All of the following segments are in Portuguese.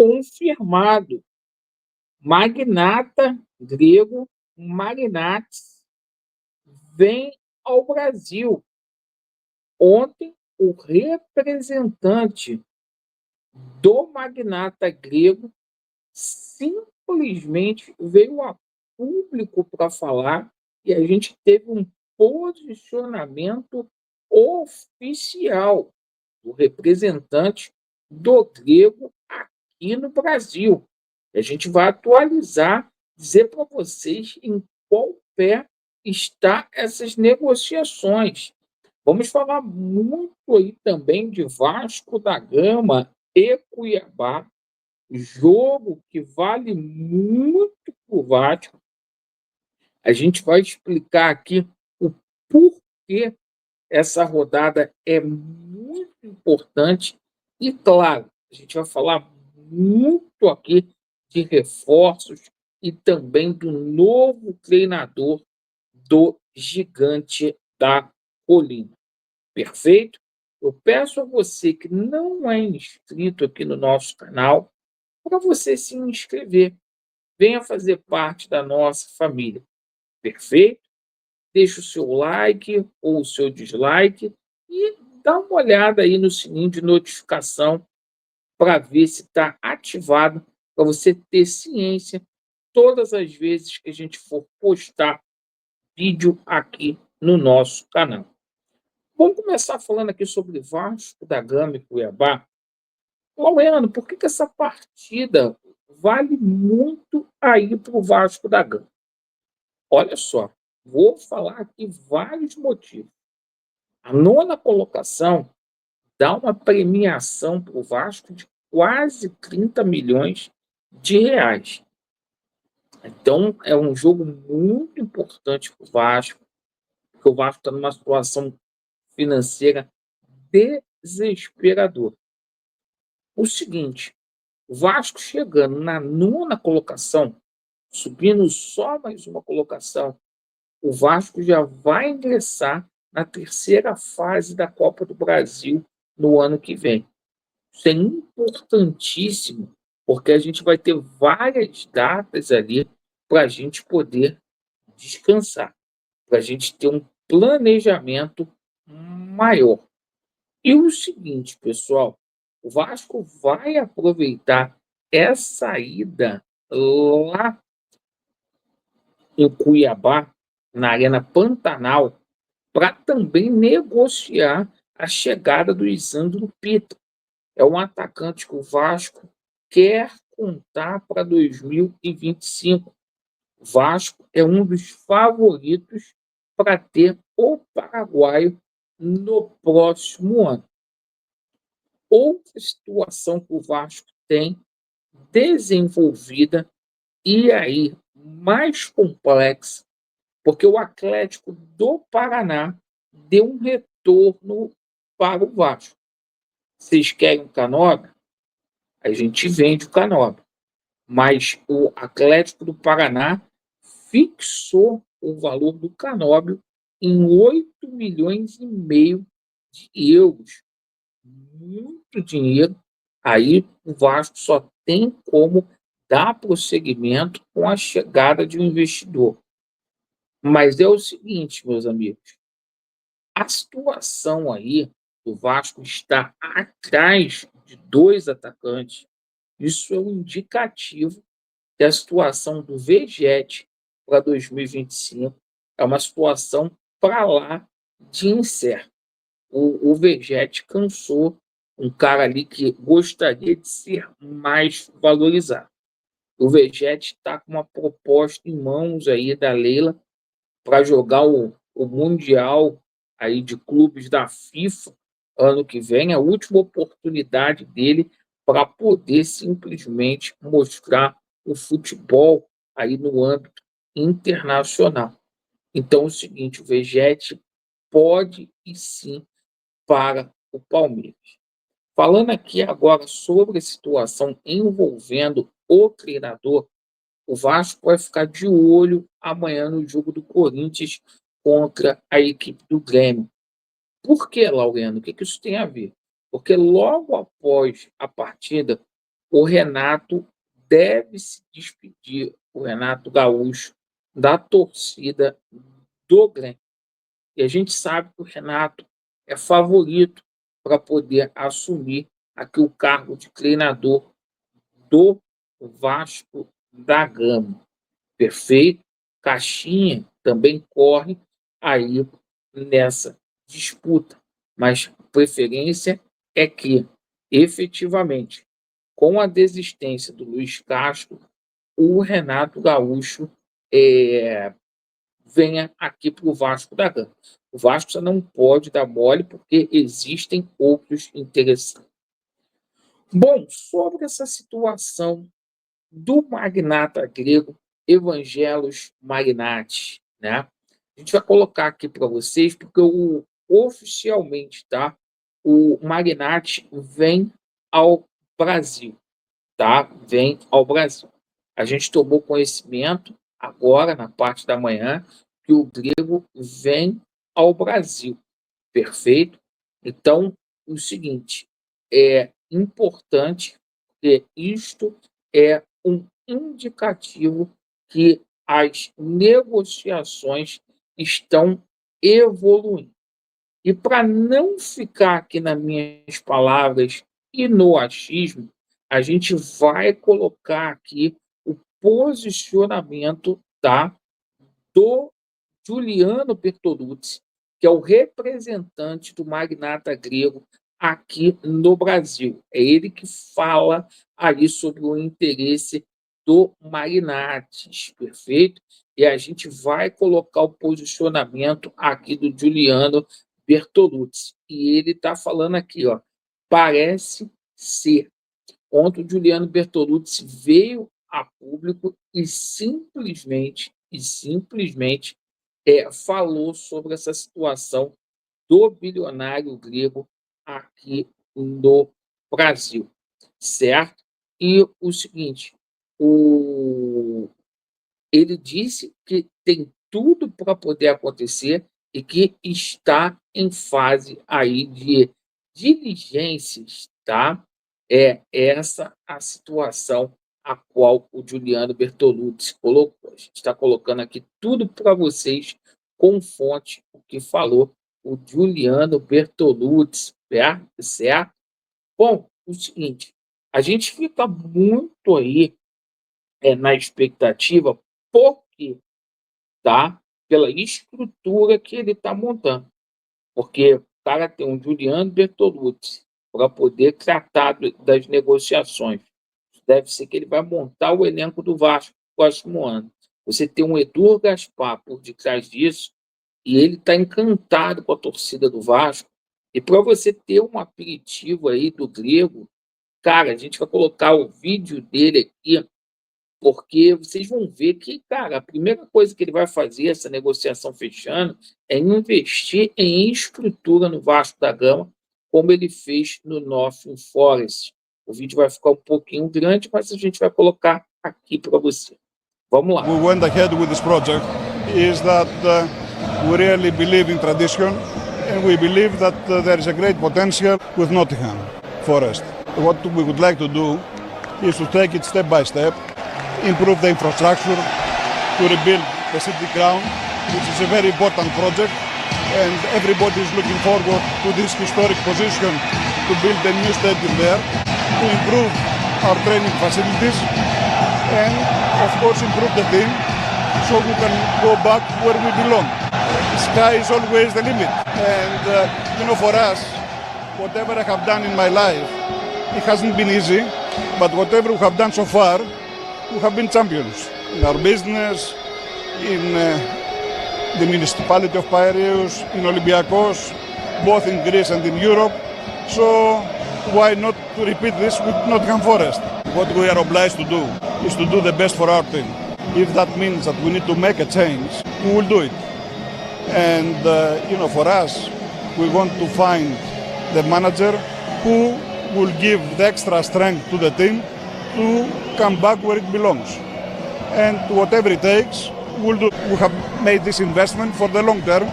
confirmado. Magnata grego Magnates vem ao Brasil. Ontem, o representante do magnata grego simplesmente veio a público para falar e a gente teve um posicionamento oficial do representante do grego aqui no Brasil. A gente vai atualizar, dizer para vocês em qual pé está essas negociações. Vamos falar muito aí também de Vasco da Gama e Cuiabá, jogo que vale muito para o Vasco. A gente vai explicar aqui o porquê essa rodada é muito importante e, claro, a gente vai falar muito aqui de reforços e também do novo treinador do Gigante da Colina. Perfeito? Eu peço a você que não é inscrito aqui no nosso canal para você se inscrever. Venha fazer parte da nossa família. Perfeito? Deixe o seu like ou o seu dislike e dá uma olhada aí no sininho de notificação para ver se está ativado, para você ter ciência todas as vezes que a gente for postar vídeo aqui no nosso canal. Vamos começar falando aqui sobre Vasco da Gama e Cuiabá. Laureano, por que essa partida vale muito aí para o Vasco da Gama? Olha só, vou falar aqui vários motivos. A nona colocação dá uma premiação para o Vasco de quase 30 milhões de reais. Então, é um jogo muito importante para o Vasco, porque o Vasco está numa situação financeira desesperadora. O seguinte, o Vasco chegando na nona colocação, subindo só mais uma colocação, o Vasco já vai ingressar na terceira fase da Copa do Brasil no ano que vem. Isso é importantíssimo, porque a gente vai ter várias datas ali para a gente poder descansar, para a gente ter um planejamento maior. E o seguinte, pessoal, o Vasco vai aproveitar essa ida lá em Cuiabá, na Arena Pantanal, para também negociar a chegada do Lisandro Pita. É um atacante que o Vasco quer contar para 2025. O Vasco é um dos favoritos para ter o paraguaio no próximo ano. Outra situação que o Vasco tem desenvolvida e aí mais complexa, porque o Atlético do Paraná deu um retorno para o Vasco. Vocês querem o Canóbio? A gente vende o Canóbio. Mas o Atlético do Paraná fixou o valor do Canóbio em 8 milhões e meio de euros. Muito dinheiro. Aí o Vasco só tem como dar prosseguimento com a chegada de um investidor. Mas é o seguinte, meus amigos, a situação aí do Vasco está atrás de dois atacantes. Isso é um indicativo que a situação do Vegetti para 2025 é uma situação para lá de incerta. O Vegetti cansou, um cara ali que gostaria de ser mais valorizado. O Vegetti está com uma proposta em mãos aí da Leila para jogar o Mundial aí de clubes da FIFA ano que vem, a última oportunidade dele para poder simplesmente mostrar o futebol aí no âmbito internacional. Então é o seguinte, o Vegetti pode e sim para o Palmeiras. Falando aqui agora sobre a situação envolvendo o treinador, o Vasco vai ficar de olho amanhã no jogo do Corinthians contra a equipe do Grêmio. Por que, Laureano? O que isso tem a ver? Porque logo após a partida, o Renato deve se despedir, o Renato Gaúcho, da torcida do Grêmio. E a gente sabe que o Renato é favorito para poder assumir aqui o cargo de treinador do Vasco da Gama. Perfeito? Caixinha também corre aí nessa disputa, mas a preferência é que, efetivamente, com a desistência do Luiz Castro, o Renato Gaúcho venha aqui para o Vasco da Gama. O Vasco só não pode dar mole porque existem outros interessantes. Bom, sobre essa situação do magnata grego Evangelos Magnates, né? A gente vai colocar aqui para vocês, porque oficialmente, tá? O magnate vem ao Brasil, tá? Vem ao Brasil. A gente tomou conhecimento agora, na parte da manhã, que o grego vem ao Brasil, perfeito? Então, o seguinte, é importante que isto é um indicativo que as negociações estão evoluindo. E para não ficar aqui nas minhas palavras e no achismo, a gente vai colocar aqui o posicionamento, tá, do Giuliano Bertolucci, que é o representante do magnata grego aqui no Brasil. É ele que fala ali sobre o interesse do Magnates, perfeito? E a gente vai colocar o posicionamento aqui do Giuliano Bertolucci. E ele está falando aqui, ó, parece ser. Ontem o Giuliano Bertolucci veio a público e simplesmente falou sobre essa situação do bilionário grego aqui no Brasil, certo? E o seguinte, ele disse que tem tudo para poder acontecer e que está em fase aí de diligências, tá? É essa a situação a qual o Giuliano Bertolucci colocou. A gente está colocando aqui tudo para vocês com fonte, o que falou o Giuliano Bertolucci, certo? Bom, o seguinte, a gente fica muito aí na expectativa, porque tá? Pela estrutura que ele está montando. Porque o cara tem um Giuliano Bertolucci para poder tratar das negociações. Deve ser que ele vai montar o elenco do Vasco no próximo ano. Você tem um Edu Gaspar por detrás disso, e ele está encantado com a torcida do Vasco. E para você ter um aperitivo aí do grego, cara, a gente vai colocar o vídeo dele aqui, porque vocês vão ver que, cara, a primeira coisa que ele vai fazer, essa negociação fechando, é investir em estrutura no Vasco da Gama, como ele fez no Nottingham Forest. O vídeo vai ficar um pouquinho grande, mas a gente vai colocar aqui para você. Vamos lá. We went ahead with this project is that we really believe in tradition and we believe that there is a great potential with Nottingham Forest. What we would like to do is to take it step by step, improve the infrastructure, to rebuild the city ground, which is a very important project, and everybody is looking forward to this historic position to build a new stadium there, to improve our training facilities, and of course improve the team so we can go back where we belong. The sky is always the limit, and for us, whatever I have done in my life, it hasn't been easy, but whatever we have done so far, we have been champions in our business, in the municipality of Piraeus, in Olympiacos, both in Greece and in Europe. So why not to repeat this with Nottingham Forest? What we are obliged to do is to do the best for our team. If that means that we need to make a change, we will do it. And for us, we want to find the manager who will give the extra strength to the team to come back where it belongs. And whatever it takes, we'll do. We have made this investment for the long term,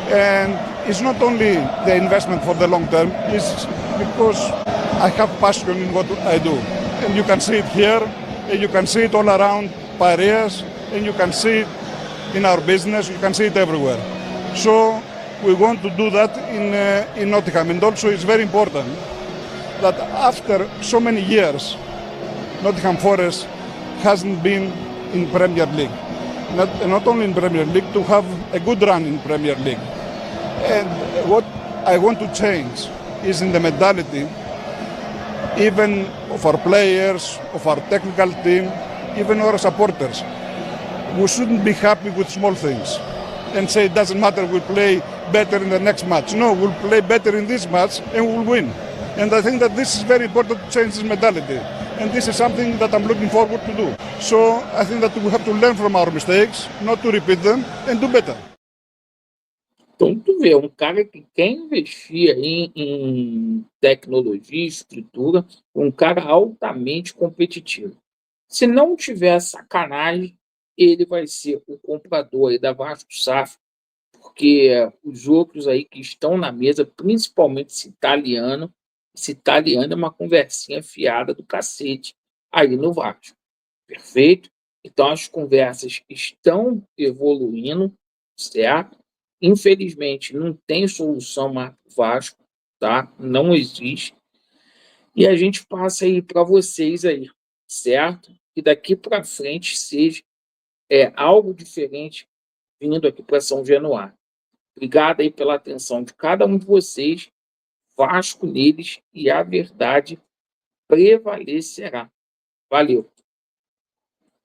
and it's not only the investment for the long term, it's because I have passion in what I do. and you can see it here, and you can see it all around Piraeus, and you can see it in our business, you can see it everywhere. So we want to do that in Nottingham, and also it's very important that after so many years, Nottingham Forest hasn't been in Premier League. Not only in Premier League, to have a good run in Premier League. And what I want to change is in the mentality, even of our players, of our technical team, even our supporters. We shouldn't be happy with small things and say it doesn't matter, we'll play better in the next match. No, we'll play better in this match and we'll win. And I think that this is very important to change this mentality. And this is something that I'm looking forward to do. So I think that we have to learn from our mistakes, not to repeat them, and do better. Então, tu vê, um cara que quer investir aí em tecnologia, estrutura, um cara altamente competitivo. Se não tiver sacanagem, ele vai ser o comprador aí da Vasco SAF, porque os outros aí que estão na mesa, principalmente esse italiano é uma conversinha fiada do cacete aí no Vasco, perfeito? Então as conversas estão evoluindo, certo? Infelizmente não tem solução mais pro Vasco, tá? Não existe. E a gente passa aí para vocês aí, certo? Que daqui para frente seja algo diferente vindo aqui para São Januário. Obrigado aí pela atenção de cada um de vocês. Vasco neles e a verdade prevalecerá. Valeu.